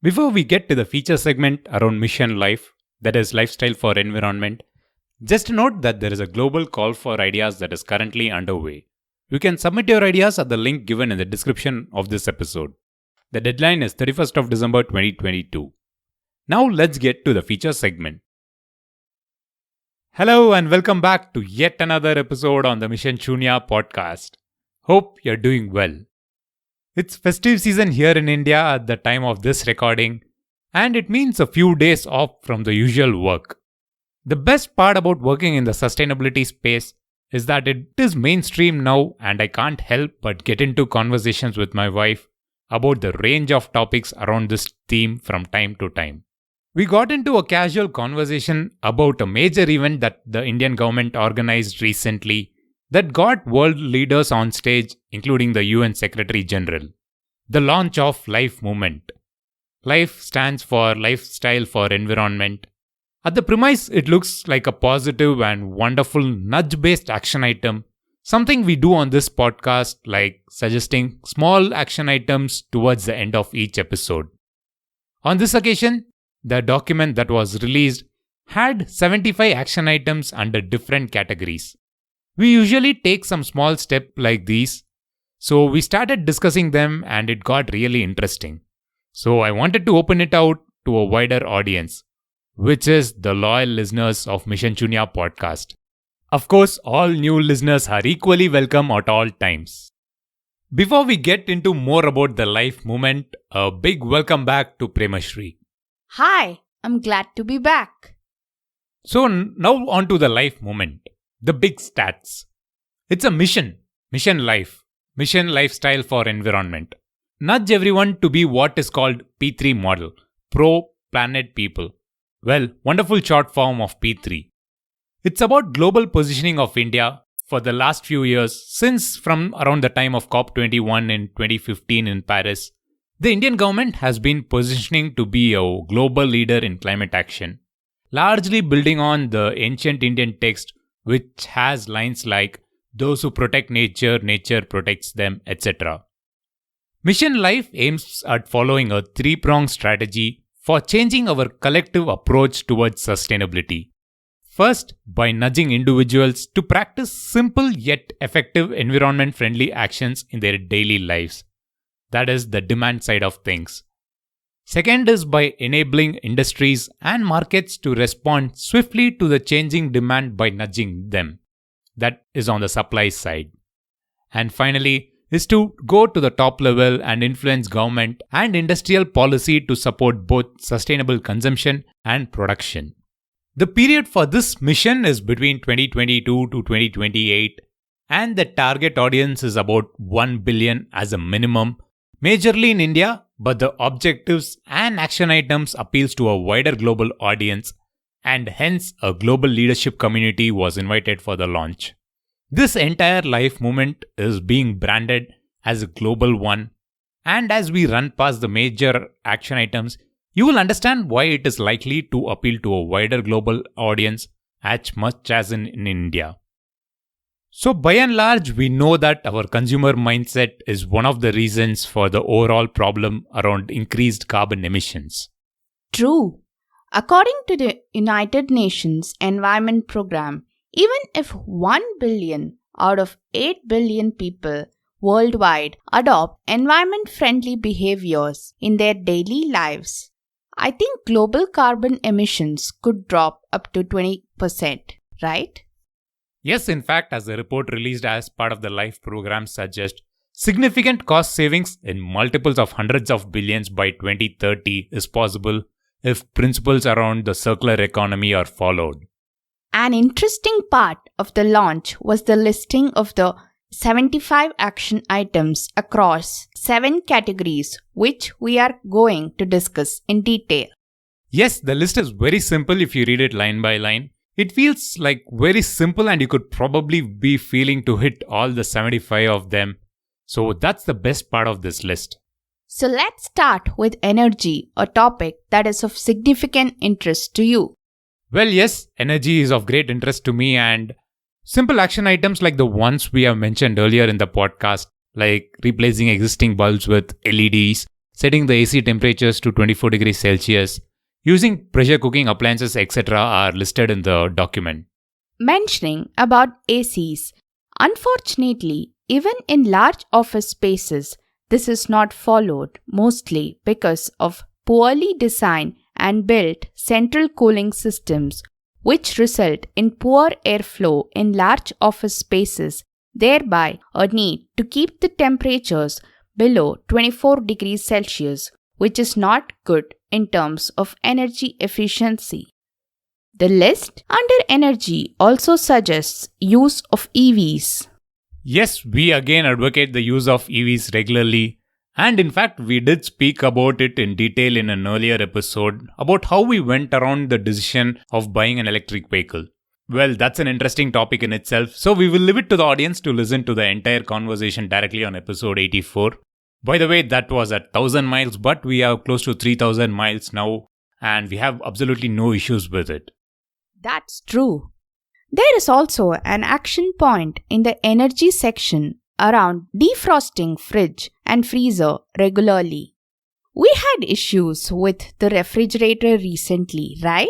Before we get to the feature segment around Mission Life, that is lifestyle for environment, just note that there is a global call for ideas that is currently underway. You can submit your ideas at the link given in the description of this episode. The deadline is 31st of December 2022. Now let's get to the feature segment. Hello and welcome back to yet another episode on the Mission Shunya podcast. Hope you're doing well. It's festive season here in India at the time of this recording, and it means a few days off from the usual work. The best part about working in the sustainability space is that it is mainstream now, and I can't help but get into conversations with my wife about the range of topics around this theme from time to time. We got into a casual conversation about a major event that the Indian government organized recently that got world leaders on stage, including the UN Secretary General. The launch of LiFE movement. LiFE stands for Lifestyle for Environment. At the premise, it looks like a positive and wonderful nudge-based action item, something we do on this podcast, like suggesting small action items towards the end of each episode. On this occasion, the document that was released had 75 action items under different categories. We usually take some small step like these, so we started discussing them and it got really interesting. So I wanted to open it out to a wider audience, which is the loyal listeners of Mission Shunya podcast. Of course, all new listeners are equally welcome at all times. Before we get into more about the LiFE movement, a big welcome back to Premasri. Hi, I'm glad to be back. So now on to the LiFE movement. The big stats. It's a mission life, mission lifestyle for environment. Nudge everyone to be what is called P3 model, pro planet people. Well, wonderful short form of P3. It's about global positioning of India for the last few years, since from around the time of COP21 in 2015 in Paris. The Indian government has been positioning to be a global leader in climate action, largely building on the ancient Indian text which has lines like, "Those who protect nature, nature protects them," etc. Mission LiFE aims at following a three-pronged strategy for changing our collective approach towards sustainability. First, by nudging individuals to practice simple yet effective environment-friendly actions in their daily lives. That is the demand side of things. Second is by enabling industries and markets to respond swiftly to the changing demand by nudging them. That is on the supply side. And finally is to go to the top level and influence government and industrial policy to support both sustainable consumption and production. The period for this mission is between 2022 to 2028, and the target audience is about 1 billion as a minimum, majorly in India, but the objectives and action items appeals to a wider global audience, and hence a global leadership community was invited for the launch. This entire LiFE movement is being branded as a global one, and as we run past the major action items, you will understand why it is likely to appeal to a wider global audience as much as in India. So by and large, we know that our consumer mindset is one of the reasons for the overall problem around increased carbon emissions. True. According to the United Nations Environment Programme, even if 1 billion out of 8 billion people worldwide adopt environment-friendly behaviors in their daily lives, I think global carbon emissions could drop up to 20%, right? Yes, in fact, as the report released as part of the LiFE program suggests, significant cost savings in multiples of hundreds of billions by 2030 is possible if principles around the circular economy are followed. An interesting part of the launch was the listing of the 75 action items across 7 categories, which we are going to discuss in detail. Yes, the list is very simple if you read it line by line. It feels like very simple and you could probably be feeling to hit all the 75 of them. So that's the best part of this list. So let's start with energy, a topic that is of significant interest to you. Well, yes, energy is of great interest to me, and simple action items like the ones we have mentioned earlier in the podcast, like replacing existing bulbs with LEDs, setting the AC temperatures to 24 degrees Celsius, using pressure cooking appliances, etc. are listed in the document. Mentioning about ACs, unfortunately, even in large office spaces, this is not followed, mostly because of poorly designed and built central cooling systems, which result in poor airflow in large office spaces, thereby a need to keep the temperatures below 24 degrees Celsius, which is not good in terms of energy efficiency. The list under energy also suggests use of EVs. Yes, we again advocate the use of EVs regularly, and in fact, we did speak about it in detail in an earlier episode about how we went around the decision of buying an electric vehicle. Well, that's an interesting topic in itself, so we will leave it to the audience to listen to the entire conversation directly on episode 84. By the way, that was at 1000 miles, but we are close to 3000 miles now, and we have absolutely no issues with it. That's true. There is also an action point in the energy section around defrosting fridge and freezer regularly. We had issues with the refrigerator recently, right?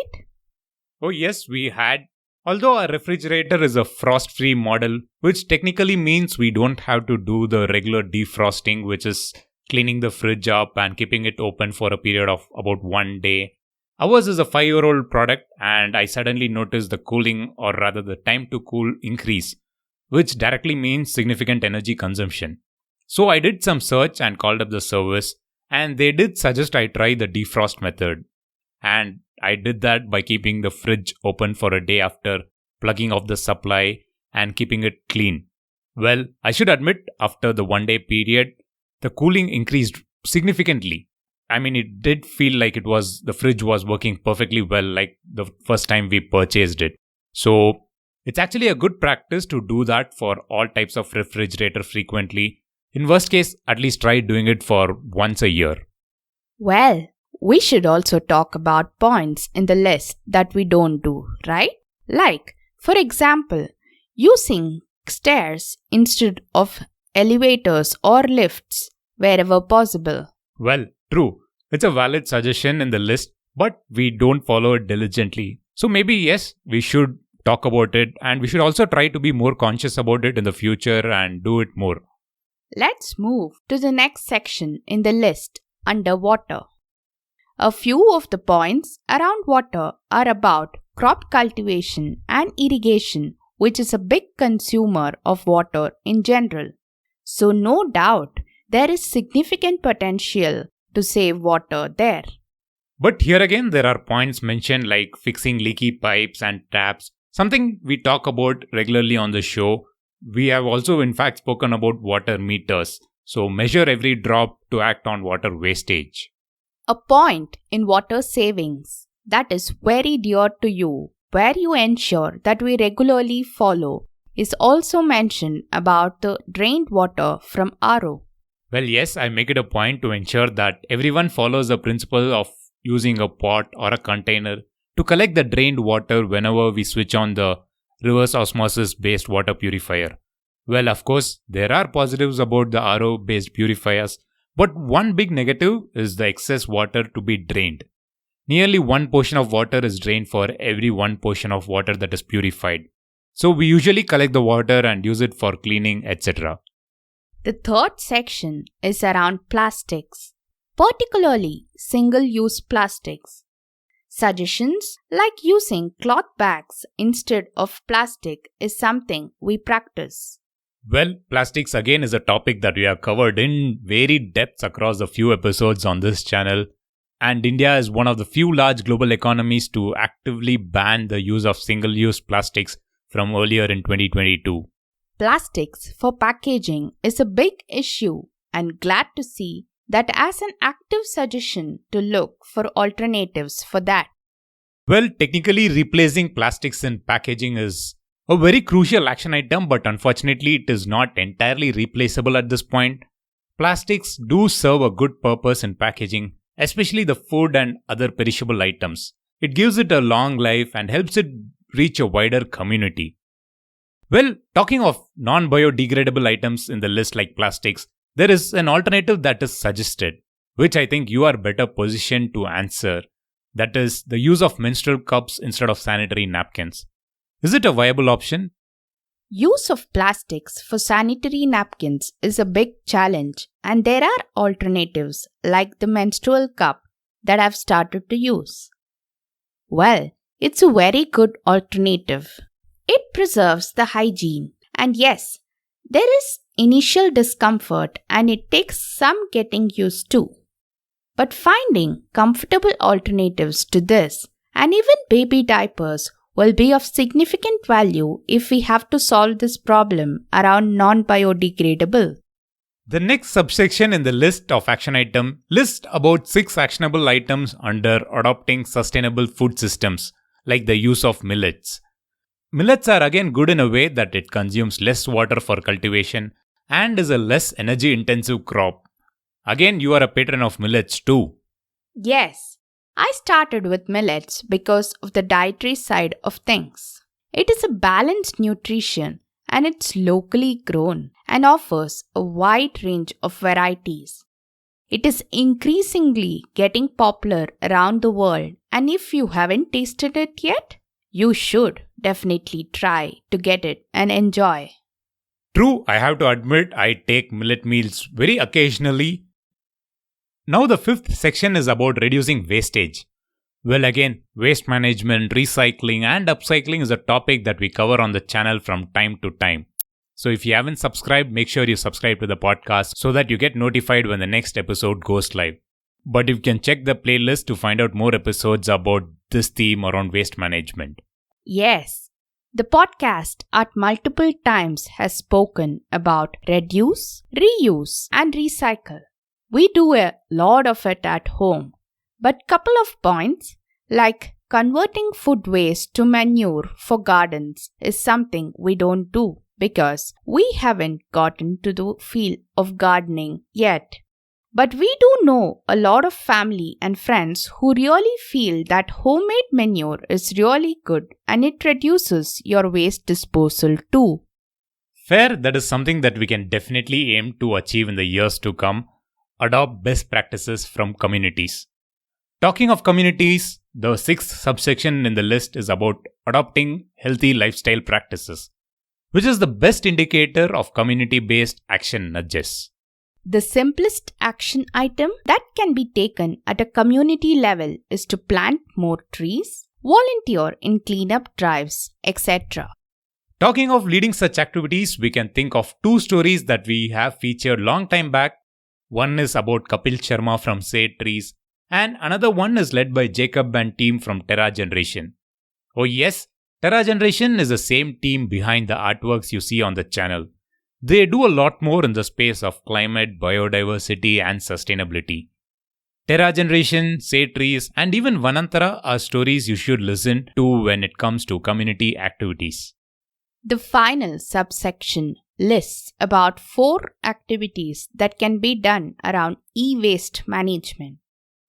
Oh yes, we had. Although our refrigerator is a frost-free model, which technically means we don't have to do the regular defrosting, which is cleaning the fridge up and keeping it open for a period of about 1 day. Ours is a 5-year-old product, and I suddenly noticed the cooling, or rather the time to cool, increase, which directly means significant energy consumption. So I did some search and called up the service, and they did suggest I try the defrost method. And I did that by keeping the fridge open for a day after plugging off the supply and keeping it clean. Well, I should admit, after the 1 day period, the cooling increased significantly. I mean, it did feel like the fridge was working perfectly well, like the first time we purchased it. So it's actually a good practice to do that for all types of refrigerator frequently. In worst case, at least try doing it for once a year. Well, we should also talk about points in the list that we don't do, right? Like, for example, using stairs instead of elevators or lifts wherever possible. Well, true. It's a valid suggestion in the list, but we don't follow it diligently. So maybe yes, we should talk about it, and we should also try to be more conscious about it in the future and do it more. Let's move to the next section in the list, under water. A few of the points around water are about crop cultivation and irrigation, which is a big consumer of water in general. So no doubt, there is significant potential to save water there. But here again, there are points mentioned like fixing leaky pipes and taps, something we talk about regularly on the show. We have also in fact spoken about water meters, so measure every drop to act on water wastage. A point in water savings that is very dear to you, where you ensure that we regularly follow, is also mentioned about the drained water from RO. Well, yes, I make it a point to ensure that everyone follows the principle of using a pot or a container to collect the drained water whenever we switch on the reverse osmosis based water purifier. Well, of course, there are positives about the RO based purifiers, but one big negative is the excess water to be drained. Nearly one portion of water is drained for every one portion of water that is purified. So we usually collect the water and use it for cleaning, etc. The third section is around plastics, particularly single-use plastics. Suggestions like using cloth bags instead of plastic is something we practice. Well, plastics again is a topic that we have covered in varied depths across a few episodes on this channel, and India is one of the few large global economies to actively ban the use of single-use plastics from earlier in 2022. Plastics for packaging is a big issue, and glad to see that as an active suggestion to look for alternatives for that. Well, technically replacing plastics in packaging is a very crucial action item, but unfortunately it is not entirely replaceable at this point. Plastics do serve a good purpose in packaging, especially the food and other perishable items. It gives it a long life and helps it reach a wider community. Well, talking of non-biodegradable items in the list like plastics, there is an alternative that is suggested, which I think you are better positioned to answer. That is, the use of menstrual cups instead of sanitary napkins. Is it a viable option? Use of plastics for sanitary napkins is a big challenge, and there are alternatives like the menstrual cup that I've started to use. Well, it's a very good alternative. It preserves the hygiene, and yes, there is initial discomfort and it takes some getting used to. But finding comfortable alternatives to this, and even baby diapers, will be of significant value if we have to solve this problem around non-biodegradable. The next subsection in the list of action item lists about 6 actionable items under adopting sustainable food systems, like the use of millets. Millets are again good in a way that it consumes less water for cultivation and is a less energy intensive crop. Again, you are a patron of millets too. Yes, I started with millets because of the dietary side of things. It is a balanced nutrition and it's locally grown and offers a wide range of varieties. It is increasingly getting popular around the world, and if you haven't tasted it yet, you should definitely try to get it and enjoy. True, I have to admit I take millet meals very occasionally. Now the 5th section is about reducing wastage. Well, again, waste management, recycling and upcycling is a topic that we cover on the channel from time to time. So if you haven't subscribed, make sure you subscribe to the podcast so that you get notified when the next episode goes live. But you can check the playlist to find out more episodes about this theme around waste management. Yes, the podcast at multiple times has spoken about reduce, reuse and recycle. We do a lot of it at home, but couple of points like converting food waste to manure for gardens is something we don't do because we haven't gotten to the field of gardening yet. But we do know a lot of family and friends who really feel that homemade manure is really good and it reduces your waste disposal too. Fair, that is something that we can definitely aim to achieve in the years to come. Adopt best practices from communities. Talking of communities, the 6th subsection in the list is about adopting healthy lifestyle practices, which is the best indicator of community-based action nudges. The simplest action item that can be taken at a community level is to plant more trees, volunteer in cleanup drives, etc. Talking of leading such activities, we can think of 2 stories that we have featured long time back. One is about Kapil Sharma from Save Trees, and another one is led by Jacob and team from Terra Generation. Oh yes, Terra Generation is the same team behind the artworks you see on the channel. They do a lot more in the space of climate, biodiversity and sustainability. Terra Generation, Save Trees and even Vanantara are stories you should listen to when it comes to community activities. The final subsection lists about 4 activities that can be done around e-waste management.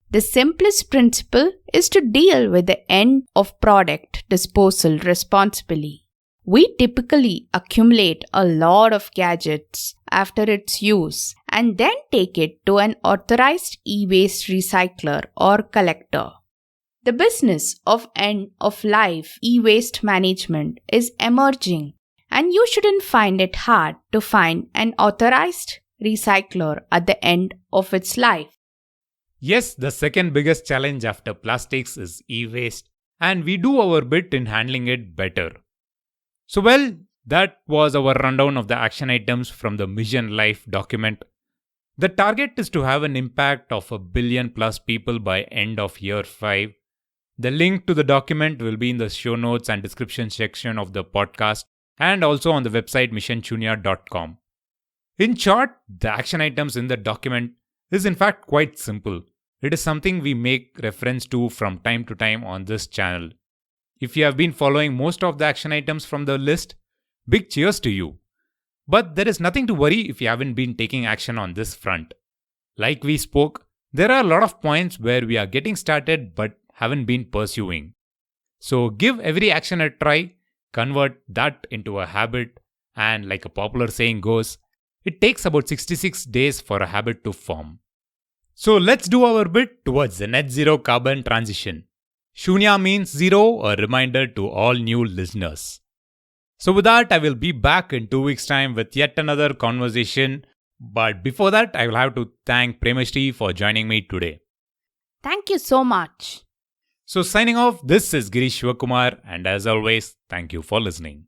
The simplest principle is to deal with the end of product disposal responsibly. We typically accumulate a lot of gadgets after its use and then take it to an authorized e-waste recycler or collector. The business of end-of-life e-waste management is emerging, and you shouldn't find it hard to find an authorized recycler at the end of its life. Yes, the second biggest challenge after plastics is e-waste, and we do our bit in handling it better. So well, that was our rundown of the action items from the Mission LiFE document. The target is to have an impact of 1 billion plus people by end of year 5. The link to the document will be in the show notes and description section of the podcast, and also on the website missionshunya.com. In short, the action items in the document is in fact quite simple. It is something we make reference to from time to time on this channel. If you have been following most of the action items from the list, big cheers to you. But there is nothing to worry if you haven't been taking action on this front. Like we spoke, there are a lot of points where we are getting started but haven't been pursuing. So give every action a try, convert that into a habit, and like a popular saying goes, it takes about 66 days for a habit to form. So let's do our bit towards the net zero carbon transition. Shunya means zero, a reminder to all new listeners. So with that, I will be back in 2 weeks' time with yet another conversation. But before that, I will have to thank Premasri for joining me today. Thank you so much. So signing off, this is Girish Shivakumar, and as always, thank you for listening.